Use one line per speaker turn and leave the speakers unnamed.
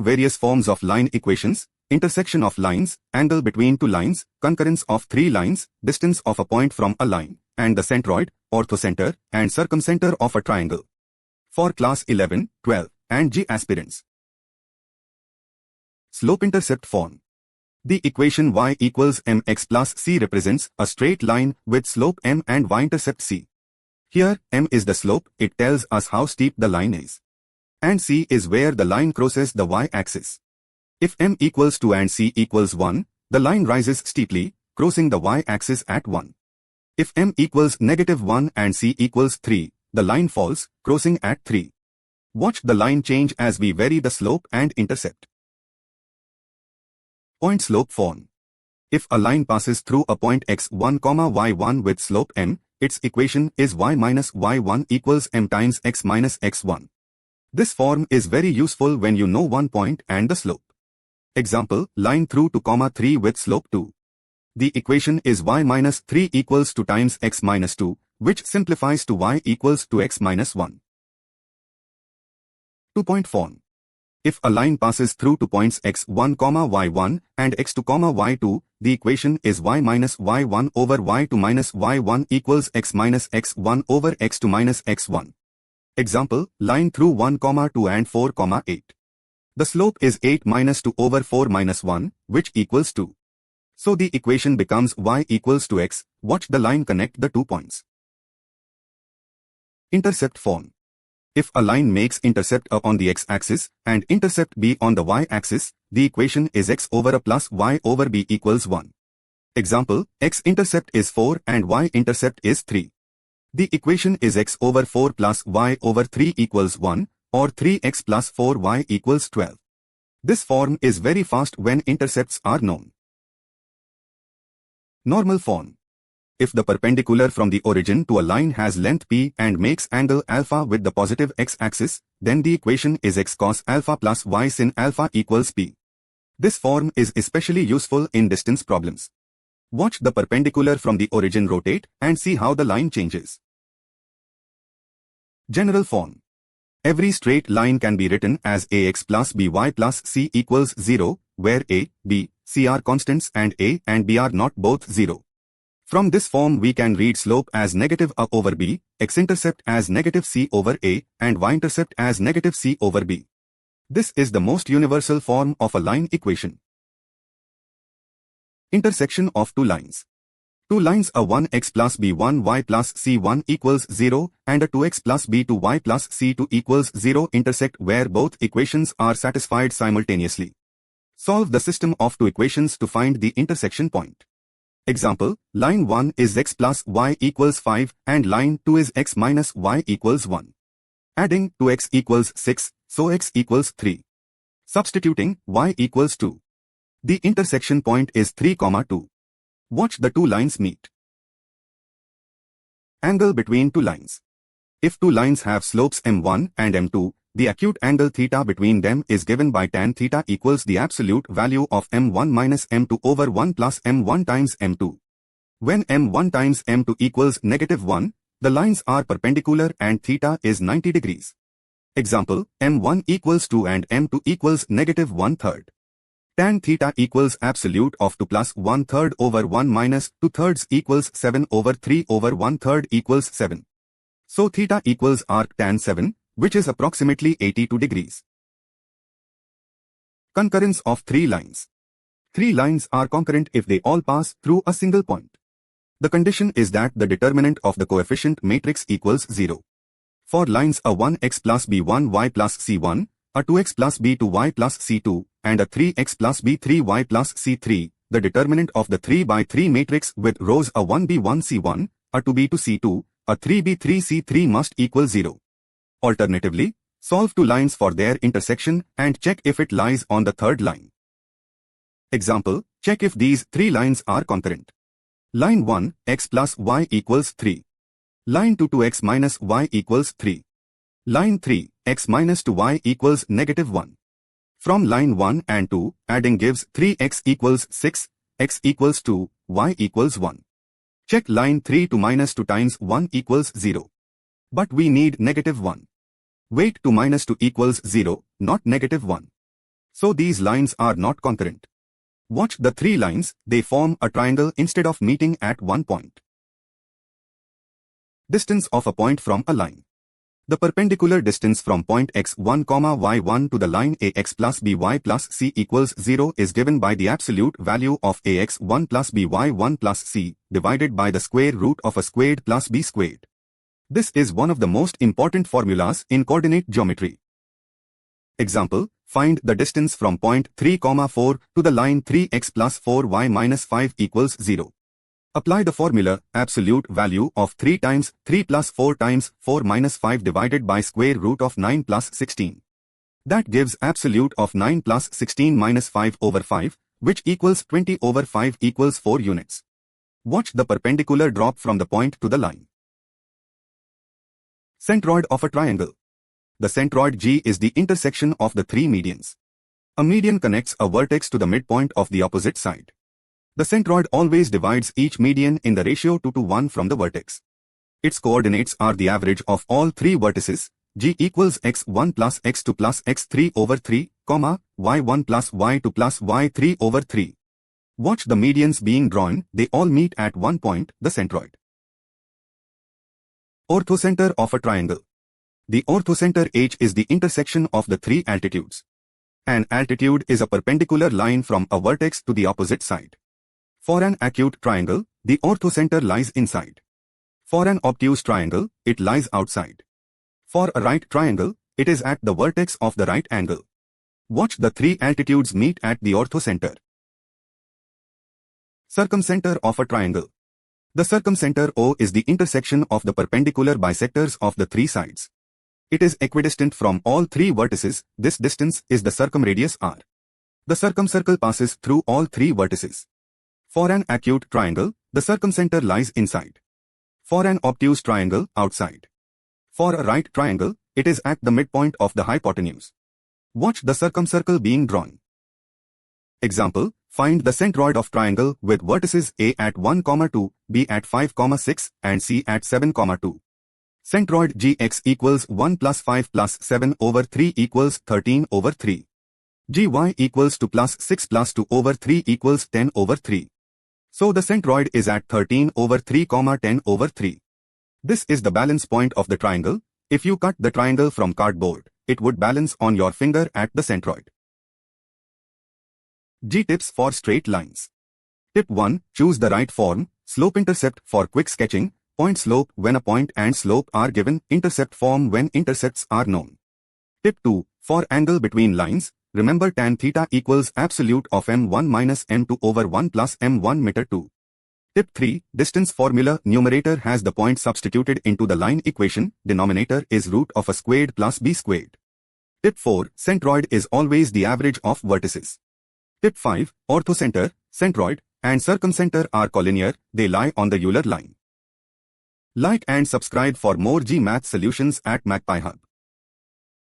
Various forms of line equations: intersection of lines, angle between two lines, concurrence of three lines, distance of a point from a line, and the centroid, orthocentre, and circumcenter of a triangle. For class 11, 12, and G aspirants. Slope-Intercept Form. The equation y equals mx plus c represents a straight line with slope m and y-intercept c. Here, m is the slope, it tells us how steep the line is. And c is where the line crosses the y-axis. If m equals 2 and c equals 1, the line rises steeply, crossing the y-axis at 1. If m equals -1 and c equals 3, the line falls, crossing at 3. Watch the line change as we vary the slope and intercept. Point slope form. If a line passes through a point x1, y1 with slope m, its equation is y minus y1 equals m times x minus x1. This form is very useful when you know one point and the slope. Example, line through 2, 3 with slope 2. The equation is y minus 3 equals 2 times x minus 2, which simplifies to y equals to x minus 1. 2-point form. If a line passes through 2 points x1, y1 and x2, y2, the equation is y minus y1 over y2 minus y1 equals x minus x1 over x2 minus x1. Example, line through 1, 2 and 4, 8. The slope is 8 minus 2 over 4 minus 1, which equals 2. So the equation becomes y equals to x. Watch the line connect the 2 points. Intercept form. If a line makes intercept A on the x-axis and intercept B on the y-axis, the equation is x over A plus y over B equals 1. Example, x-intercept is 4 and y-intercept is 3. The equation is x over 4 plus y over 3 equals 1, or 3x plus 4y equals 12. This form is very fast when intercepts are known. Normal form. If the perpendicular from the origin to a line has length p and makes angle alpha with the positive x-axis, then the equation is x cos alpha plus y sin alpha equals p. This form is especially useful in distance problems. Watch the perpendicular from the origin rotate and see how the line changes. General form. Every straight line can be written as ax plus by plus c equals 0, where a, b, c are constants and a and b are not both 0. From this form we can read slope as negative a over b, x-intercept as negative c over a, and y-intercept as negative c over b. This is the most universal form of a line equation. Intersection of two lines. Two lines, a 1x plus b1 y plus c1 equals 0 and a 2x plus b2 y plus c2 equals 0 intersect where both equations are satisfied simultaneously. Solve the system of two equations to find the intersection point. Example, line 1 is x plus y equals 5 and line 2 is x minus y equals 1. Adding 2x equals 6, so x equals 3. Substituting, y equals 2. The intersection point is 3, 2. Watch the two lines meet. Angle between two lines. If two lines have slopes m1 and m2, the acute angle theta between them is given by tan theta equals the absolute value of m1 minus m2 over 1 plus m1 times m2. When m1 times m2 equals -1, the lines are perpendicular and theta is 90 degrees. Example, m1 equals 2 and m2 equals -1/3. Tan theta equals absolute of 2 plus 1/3 over 1 minus 2/3 equals 7 over 3 over 1/3 equals 7. So theta equals arc tan 7, which is approximately 82 degrees. Concurrence of three lines. Three lines are concurrent if they all pass through a single point. The condition is that the determinant of the coefficient matrix equals 0. For lines a 1x plus b1y plus c1, a 2x plus b2y plus c2, and a 3x plus b3y plus c3, the determinant of the 3 by 3 matrix with rows a 1b1c1, a 2b2c2, a 3b3c3 must equal 0. Alternatively, solve two lines for their intersection and check if it lies on the third line. Example, check if these three lines are concurrent. Line 1, x plus y equals 3. Line 2, 2x minus y equals 3. Line 3, x minus 2y equals -1. From line 1 and 2, adding gives 3x equals 6, x equals 2, y equals 1. Check line 3 to minus 2 times 1 equals 0. But we need -1. Wait to minus 2 equals 0, not -1. So these lines are not concurrent. Watch the three lines, they form a triangle instead of meeting at one point. Distance of a point from a line. The perpendicular distance from point x1, y1 to the line ax plus by plus c equals 0 is given by the absolute value of ax1 plus by1 plus c divided by the square root of a squared plus b squared. This is one of the most important formulas in coordinate geometry. Example, find the distance from point 3, 4 to the line 3x plus 4y minus 5 equals 0. Apply the formula, absolute value of 3 times 3 plus 4 times 4 minus 5 divided by square root of 9 plus 16. That gives absolute of 9 plus 16 minus 5 over 5, which equals 20 over 5 equals 4 units. Watch the perpendicular drop from the point to the line. Centroid of a triangle. The centroid G is the intersection of the three medians. A median connects a vertex to the midpoint of the opposite side. The centroid always divides each median in the ratio 2:1 from the vertex. Its coordinates are the average of all three vertices, G equals x1 plus x2 plus x3 over 3, y1 plus y2 plus y3 over 3. Watch the medians being drawn, they all meet at one point, the centroid. Orthocentre of a triangle. The orthocentre H is the intersection of the three altitudes. An altitude is a perpendicular line from a vertex to the opposite side. For an acute triangle, the orthocentre lies inside. For an obtuse triangle, it lies outside. For a right triangle, it is at the vertex of the right angle. Watch the three altitudes meet at the orthocentre. Circumcentre of a triangle. The circumcentre O is the intersection of the perpendicular bisectors of the three sides. It is equidistant from all three vertices, this distance is the circumradius r. The circumcircle passes through all three vertices. For an acute triangle, the circumcentre lies inside. For an obtuse triangle, outside. For a right triangle, it is at the midpoint of the hypotenuse. Watch the circumcircle being drawn. Example, find the centroid of triangle with vertices A at 1, 2, B at 5, 6, and C at 7, 2. Centroid Gx equals 1 plus 5 plus 7 over 3 equals 13 over 3. Gy equals 2 plus 6 plus 2 over 3 equals 10 over 3. So the centroid is at 13 over 3, 10 over 3. This is the balance point of the triangle. If you cut the triangle from cardboard, it would balance on your finger at the centroid. G tips for straight lines. Tip 1. Choose the right form, slope-intercept for quick sketching, point slope when a point and slope are given, intercept form when intercepts are known. Tip 2. For angle between lines, remember tan theta equals absolute of m1 minus m2 over 1 plus m1 meter 2. Tip 3. Distance formula, numerator has the point substituted into the line equation, denominator is root of a squared plus b squared. Tip 4. Centroid is always the average of vertices. Tip 5. Orthocentre, centroid, and circumcentre are collinear, they lie on the Euler line. Like and subscribe for more JEE Math solutions at MAGPIEHUB.